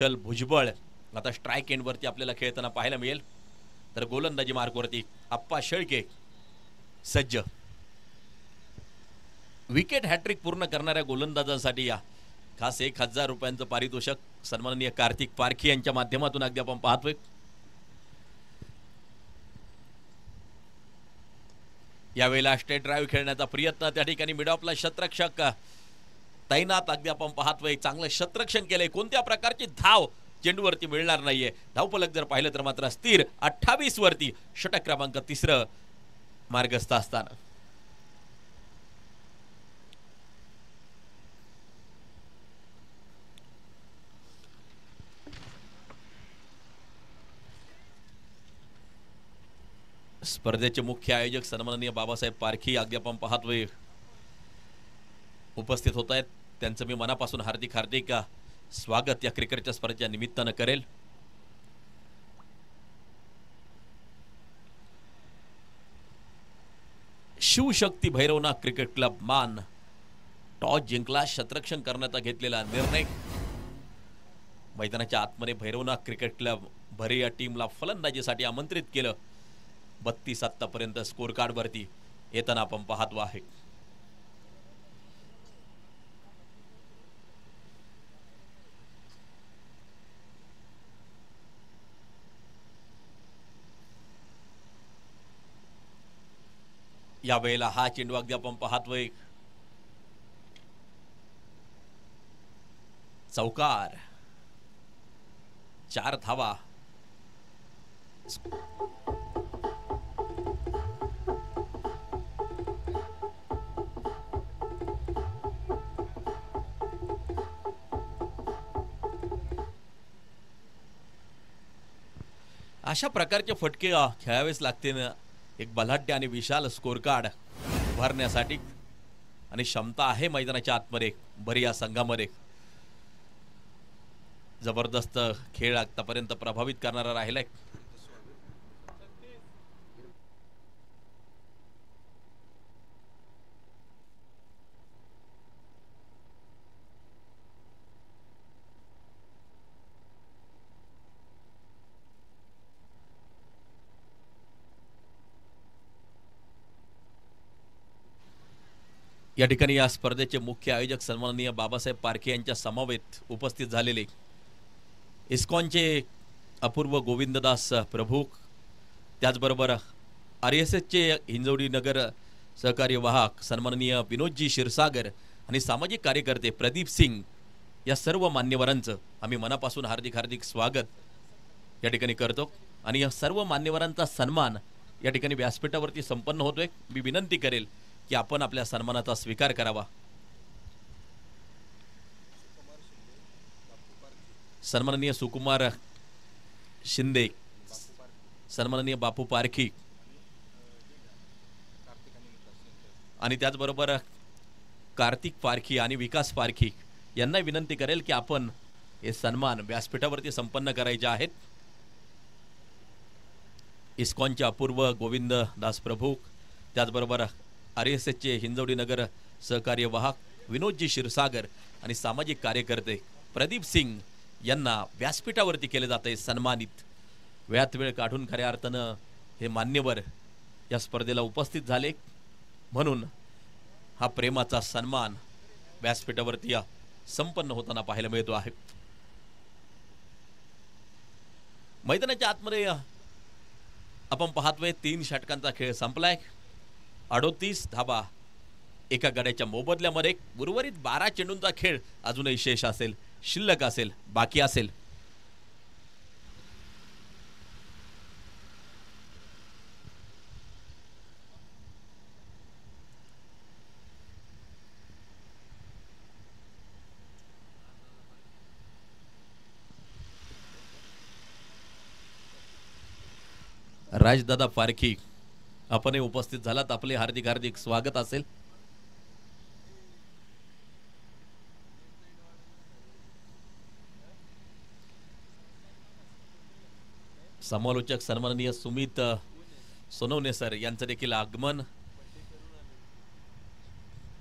चल भुजबळ आता स्ट्राइक एंडवरती आपल्याला खेळताना पाहायला मिळेल. तर गोलंदाजी मार्कवरती आप्पा शेळके सज्ज. विकेट हॅट्रिक पूर्ण करणाऱ्या गोलंदाजांसाठी या खास 1000 रुपयांचं पारितोषिक सन्माननीय कार्तिक पारखी यांच्या माध्यमातून अगदी आपण पाहतोय. यावेळेला स्टेट ड्राईव्ह खेळण्याचा प्रयत्न, त्या ठिकाणी मिड ऑफला शतरक्षक तैनात अगदी आपण पाहतोय. चांगलं शतरक्षण केलंय. कोणत्या प्रकारची धाव चेंडूवरती मिळणार नाहीये. धावफलक जर पाहिलं तर मात्र स्थिर 28 वरती षटक क्रमांक 3 मार्गस्थ असताना स्पर्धेचे मुख्य आयोजक सन्माननीय बाबासाहेब पारखी अगदी आपण पाहतोय उपस्थित होत आहेत. त्यांचं मी मनापासून हार्दिक हार्दिक स्वागत या क्रिकेटच्या स्पर्धेच्या निमित्तानं करेल. शिवशक्ती भैरवनाथ क्रिकेट क्लब मान टॉस जिंकला. शतरक्षण करण्याचा घेतलेला निर्णय. मैदानाच्या आतमध्ये भैरवनाथ क्रिकेट क्लब भरे या टीमला फलंदाजीसाठी आमंत्रित केलं. 32 आतापर्यंत स्कोर कार्ड वरती येताना आपण पाहतो आहे. यावेळेला हा चेंडू अगदी आपण पाहतोय चौकार. 4 धावा. अशा प्रकारचे फटके खेळावेच लागते ना. एक बलाढ्य आणि विशाल स्कोर कार्ड उभारण्यासाठी आणि क्षमता आहे मैदानाच्या आतमध्ये बरी या संघामध्ये. जबरदस्त खेळ आतापर्यंत प्रभावित करणारा राहिलाय. या ठिकाणी या स्पर्धेचे मुख्य आयोजक सन्माननीय बाबासाहेब पारखे यांच्या समवेत उपस्थित झालेले इस्कॉनचे अपूर्व गोविंददास प्रभू, त्याचबरोबर RSSचे हिंजवडी नगर सहकारी वाहक सन्माननीय विनोदजी क्षीरसागर आणि सामाजिक कार्यकर्ते प्रदीप सिंग या सर्व मान्यवरांचं आम्ही मनापासून हार्दिक हार्दिक स्वागत या ठिकाणी करतो. आणि या सर्व मान्यवरांचा सन्मान या ठिकाणी व्यासपीठावरती संपन्न होतोय. मी विनंती करेल की आपण आपल्या सन्मानाचा स्वीकार करावा. सन्माननीय सुकुमार शिंदे, सन्माननीय बापू पारखी आणि त्याचबरोबर कार्तिक पारखी आणि विकास पारखी यांना विनंती करेल की आपण हे सन्मान व्यासपीठावरती संपन्न करायचे आहेत. इस्कॉनचे अपूर्व गोविंद दास प्रभू, त्याचबरोबर RSSचे हिंजवडी नगर सहकार्य वाहक विनोदजी क्षीरसागर आणि सामाजिक कार्यकर्ते प्रदीप सिंग यांना व्यासपीठावरती केले जाते सन्मानित. वेळात वेळ काढून खऱ्या अर्थानं हे मान्यवर या स्पर्धेला उपस्थित झाले म्हणून हा प्रेमाचा सन्मान व्यासपीठावरती संपन्न होताना पाहायला मिळतो आहे. मैदानाच्या आतमध्ये आपण पाहतोय 3 षटकांचा खेळ संपलाय. 38 धाबा एका गड्याच्या मोबदल्यामध्ये. उर्वरित 12 चेंडूंचा खेळ अजूनही शेष असेल, शिल्लक असेल, बाकी असेल. राजदादा पारखी आपणही उपस्थित झालात. आपले हार्दिक हार्दिक स्वागत असेल. समालोचक सन्माननीय सुमित सोनवणे सर यांचं देखील आगमन.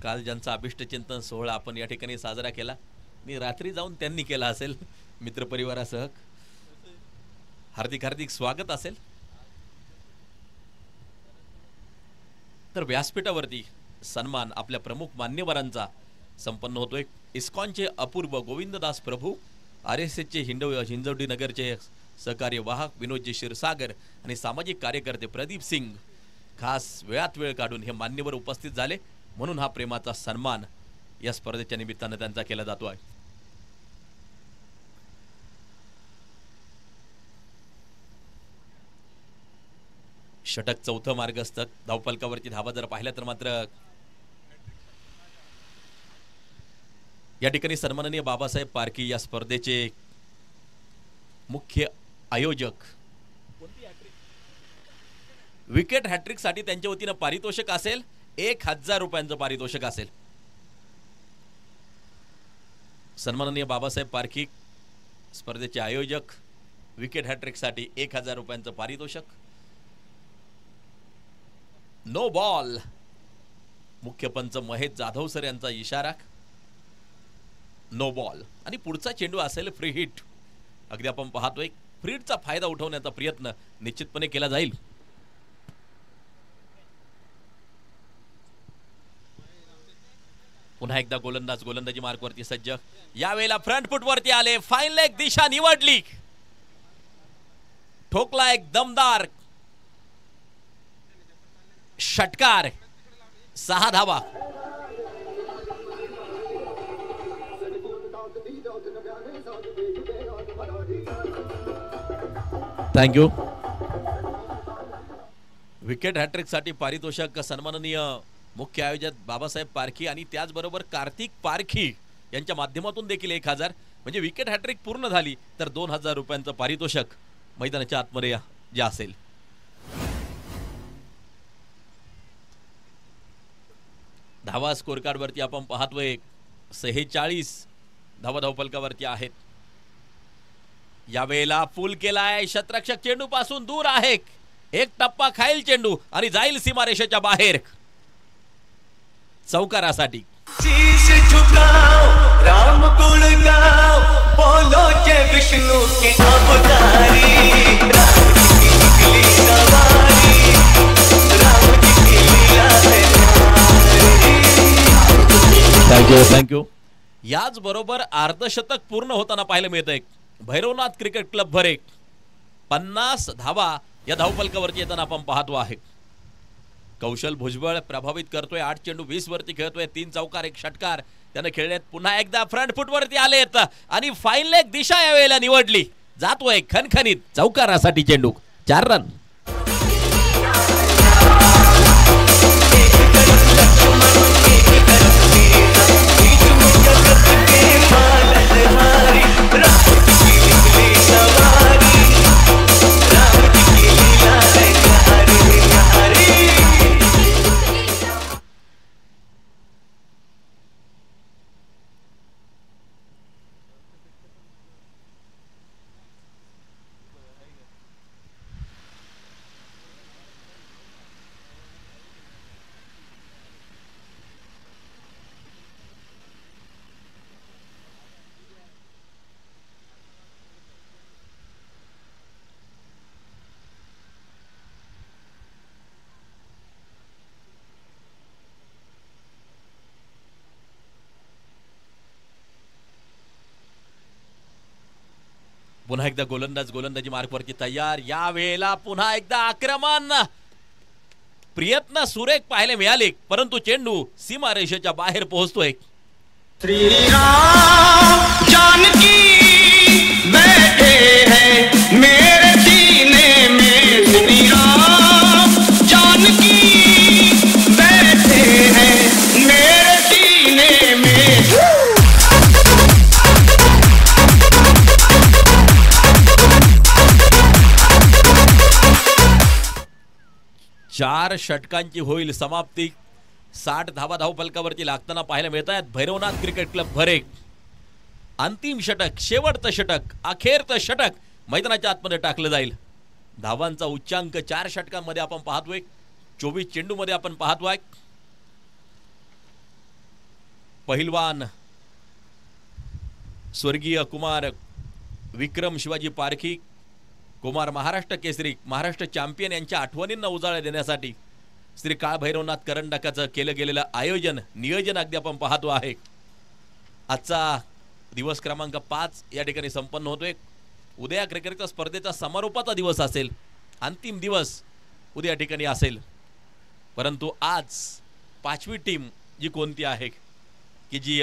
काल ज्यांचा अभिष्ट चिंतन सोहळा आपण या ठिकाणी साजरा केला आणि रात्री जाऊन त्यांनी केला असेल मित्रपरिवारासह हार्दिक हार्दिक स्वागत असेल. तर व्यासपीठावरती सन्मान आपल्या प्रमुख मान्यवरांचा संपन्न होतोय. इस्कॉनचे अपूर्व गोविंददास प्रभू, RSSचे हिंजवडी नगरचे सहकार्य वाहक विनोदजी क्षीरसागर आणि सामाजिक कार्यकर्ते प्रदीप सिंग खास वेळात वेळ काढून हे मान्यवर उपस्थित झाले, म्हणून हा प्रेमाचा सन्मान या स्पर्धेच्या निमित्तानं त्यांचा केला जातो आहे. षटक चौथं मार्गस्थ धावपलकावरती धावा जर पाहिल्या तर मात्र या ठिकाणी सन्माननीय बाबासाहेब पारखी या स्पर्धेचे मुख्य आयोजक. विकेट हॅट्रिक साठी त्यांच्या वतीनं पारितोषिक असेल 1000 रुपयांचं पारितोषिक असेल. सन्माननीय बाबासाहेब पारखी स्पर्धेचे आयोजक, विकेट हॅट्रिक साठी 1000 रुपयांचं पारितोषिक. नो बॉल, मुख्य पंच महेश जाधव सर यांचा इशारा. नो बॉल आणि पुढचा चेंडू असेल फ्री हिट. अगदी आपण पाहतोय फ्री हिटचा फायदा उठवण्याचा प्रयत्न निश्चितपणे केला जाईल. पुन्हा एकदा गोलंदाज गोलंदाजी मार्कवरती सज्ज. यावेळेला फ्रंट फुट वरती आले, फाईन लेग दिशा निवडली, ठोकला एक दमदार षटकार, 6 धावा. थँक्यू. विकेट हॅट्रिक साठी पारितोषिक सन्माननीय मुख्य आयोजक बाबासाहेब पारखी आणि त्याचबरोबर कार्तिक पारखी यांच्या माध्यमातून देखील 1000, म्हणजे विकेट हॅट्रिक पूर्ण झाली तर 2000 रुपयांचं पारितोषिक मैदानाच्या आतमध्ये जे असेल. धावा स्कोर कार्ड वरती आपण पाहतोय 46 धावा धावपलकावरती आहेत. यावेळेला फुल केलाय, शतरक्षक चेंडू पासून दूर आहे, एक टप्पा खाईल चेंडू आणि जाईल सीमारेषेच्या बाहेर चौकारासाठी. राम गुण गाओ, बोलो जय विष्णु के अवतारी, थँक्यू. याच बरोबर अर्धशतक पूर्ण होताना पाहायला मिळतंय. भैरवनाथ क्रिकेट क्लब भरे 50 धावा या धावपलकावरती येताना आपण पाहतो आहे. कौशल भुजबळ प्रभावित करतोय, 8 चेंडू 20 वरती खेळतोय, 3 चौकार 1 षटकार त्याने खेळलेत. पुन्हा एकदा फ्रंट फुट वरती आलेत आणि फाईन लेग दिशा यावेळेला निवडली, जातोय खणखणीत चौकारासाठी चेंडू, 4 रन. पुन्हा एकदा गोलंदाज गोलंदाजी मार्कवरती तयार. या वेळेला पुन्हा एकदा आक्रमण, प्रयत्न सुरेख पाहायला मिळाले, परंतु चेंडू सीमारेषेच्या बाहेर पोहोचतोय. श्रीराम जानकी बैठे हैं मेरे सीने में, श्रीराम जानकी बैठे हैं मेरे सीने में. 4 षटकांची होईल समाप्ती. 60 धावा धावफलकावरती लागताना पाहायला मिळत आहेत. भैरवनाथ क्रिकेट क्लब भरे अंतिम षटक, शेवटचं षटक, अखेरचं षटक मैदानाच्या आतमध्ये टाकलं जाईल. धावांचा उच्चांक 4 षटकांमध्ये आपण पाहतोय, 24 चेंडू मध्ये आपण पाहतोय. पहिलवान स्वर्गीय कुमार विक्रम शिवाजी पारखी, कुमार महाराष्ट्र केसरी, महाराष्ट्र चॅम्पियन यांच्या आठवणींना उजाळा देण्यासाठी श्री काळ भैरवनाथ करंडकाचं केलं गेलेलं आयोजन, नियोजन अगदी आपण पाहतो आहे. आजचा दिवस क्रमांक 5 या ठिकाणी संपन्न होतोय. उद्या क्रिकेटच्या स्पर्धेचा समारोपाचा दिवस असेल, अंतिम दिवस उद्या या ठिकाणी असेल. परंतु आज 5वी टीम जी कोणती आहे की जी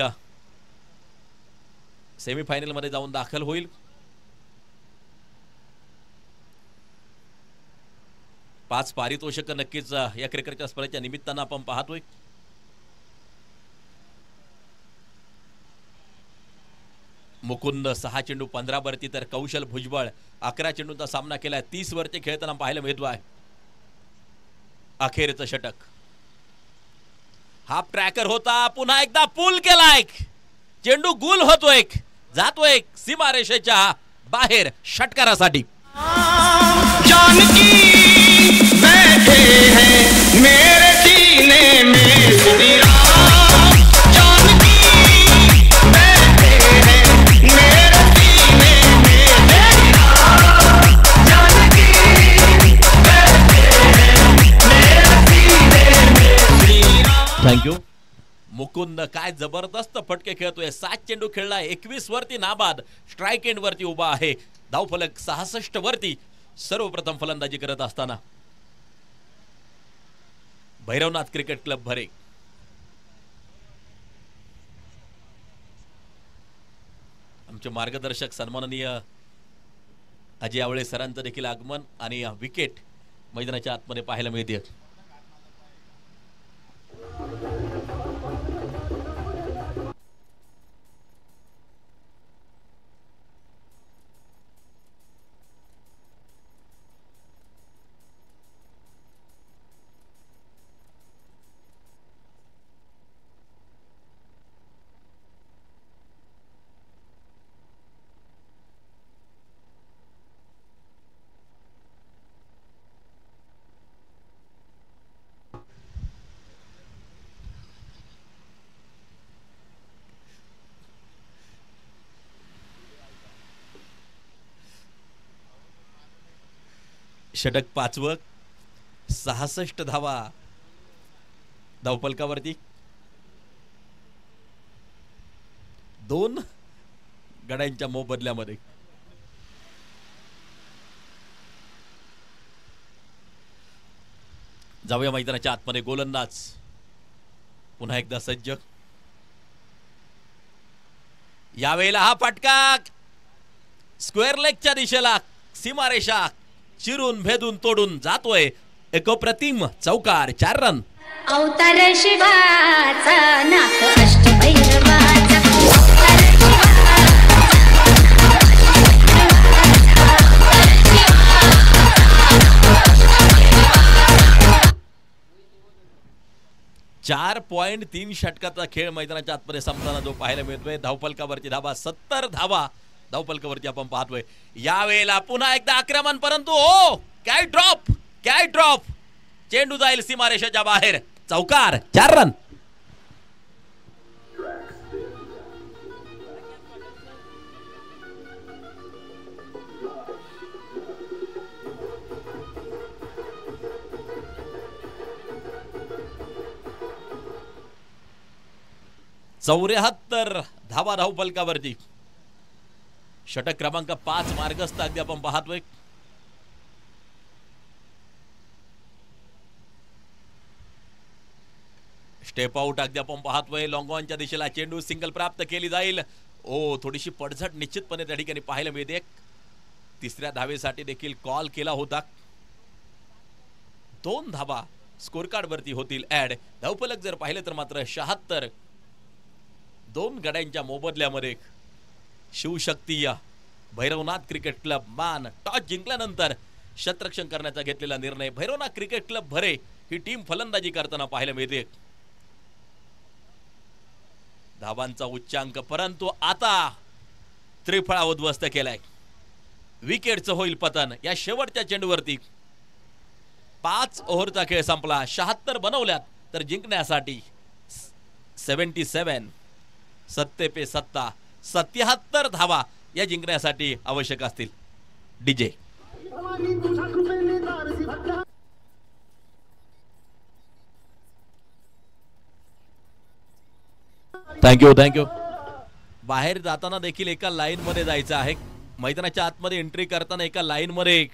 सेमीफायनल मध्ये जाऊन दाखल होईल, 5 पारितोषिक नक्कीच या क्रिकेटच्या स्पर्धेच्या निमित्तानं आपण पाहतोय. मुकुंद 6 चेंडू 15 वरती, तर कौशल भुजबळ 11 चेंडूंचा सामना केलाय. 30 वरती खेळताना पाहायला मिळतो आहे. अखेरचं षटक, हाफ ट्रॅकर होता, पुन्हा एकदा पूल केलाय, चेंडू गुल होतोय, जातोय सीमारेषेच्या बाहेर षटकारासाठी. जानकी बैठे हैं मेरे सीने में श्री राम, जानकी बैठे हैं मेरे सीने में श्री राम, जानकी बैठे हैं मेरे सीने में श्री राम. थँक्यू. मुकुंद काय जबरदस्त फटके खेळतोय. 7 चेंडू खेळलाय, 21 वरती नाबाद, स्ट्राइक एंड वरती उभा आहे. धावफलक 66 वरती सर्वप्रथम फलंदाजी करत असताना भैरवनाथ क्रिकेट क्लब भरे. आमचे मार्गदर्शक सन्माननीय अजय आवळे सरांचं देखील आगमन आणि विकेट मैदानाच्या आतमध्ये पाहायला मिळते. षटक 5वं, 66 धावा धावफलकावरती. 2 गड्यांच्या मोबदल्यामध्ये जाऊया मैदानाच्या आतमध्ये. गोलंदाज पुन्हा एकदा सज्ज. यावेळेला हा फटका स्क्वेअर लेगच्या दिशेला, सीमारेषा चिरून भेदून तोडून जातोय. एक अप्रतिम चौकार, 4 रन. अवतार शिवाचा नाथ अष्टभैरवाचा, चार 4.3 षटकाचा खेळ मैदानाच्या आतमध्ये संपताना जो पाहायला मिळतोय. धावफलकावरती धावा 70 धावा धावफलकावरती आपण पाहतोय. यावेळेला पुन्हा एकदा आक्रमण, परंतु काय ड्रॉप, चेंडू जाईल सीमारेषेच्या बाहेर. चौकार, 4 रन. चौऱ्याहत्तर धावा धावफलकावरती. षटक क्रमांक 5 मार्गस्थ अगदी आपण पाहतोय. स्टेप आउट अगदी आपण पाहतोय. लॉंग ऑनच्या दिशेला चेंडू, सिंगल प्राप्त केली जाईल. थोडीशी पडझड निश्चितपणे त्या ठिकाणी पाहायला मिळते. 3ऱ्या धावेसाठी देखील कॉल केला होता. 2 धावा स्कोर कार्ड वरती होतील ऍड. धावफलक जर पाहिलं तर मात्र 76. 2 गड्यांच्या मोबदल्यामध्ये शिवशक्ती या भैरवनाथ क्रिकेट क्लब मान टॉस जिंकल्यानंतर शतरक्षण करण्याचा घेतलेला निर्णय. भैरवनाथ क्रिकेट क्लब भरे ही टीम फलंदाजी करताना पाहायला मिळते. धावांचा उच्चांक, परंतु आता त्रिफळा उद्ध्वस्त केलाय. विकेटचं होईल पतन या शेवटच्या चेंडूवरती. 5 ओव्हरचा खेळ संपला. 76 बनवल्यात तर जिंकण्यासाठी 77 77 धावा या जिंकण्यासाठी आवश्यक असतील. डीजे. थँक्यू. बाहेर जाताना देखील एका लाईन मध्ये जायचं आहे. मैदानाच्या आतमध्ये एंट्री करताना एका लाईन मध्ये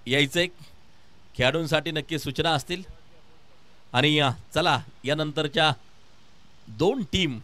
यायचंय. खेळाडूंसाठी नक्की सूचना असतील. आणि चला यानंतरच्या 2 टीम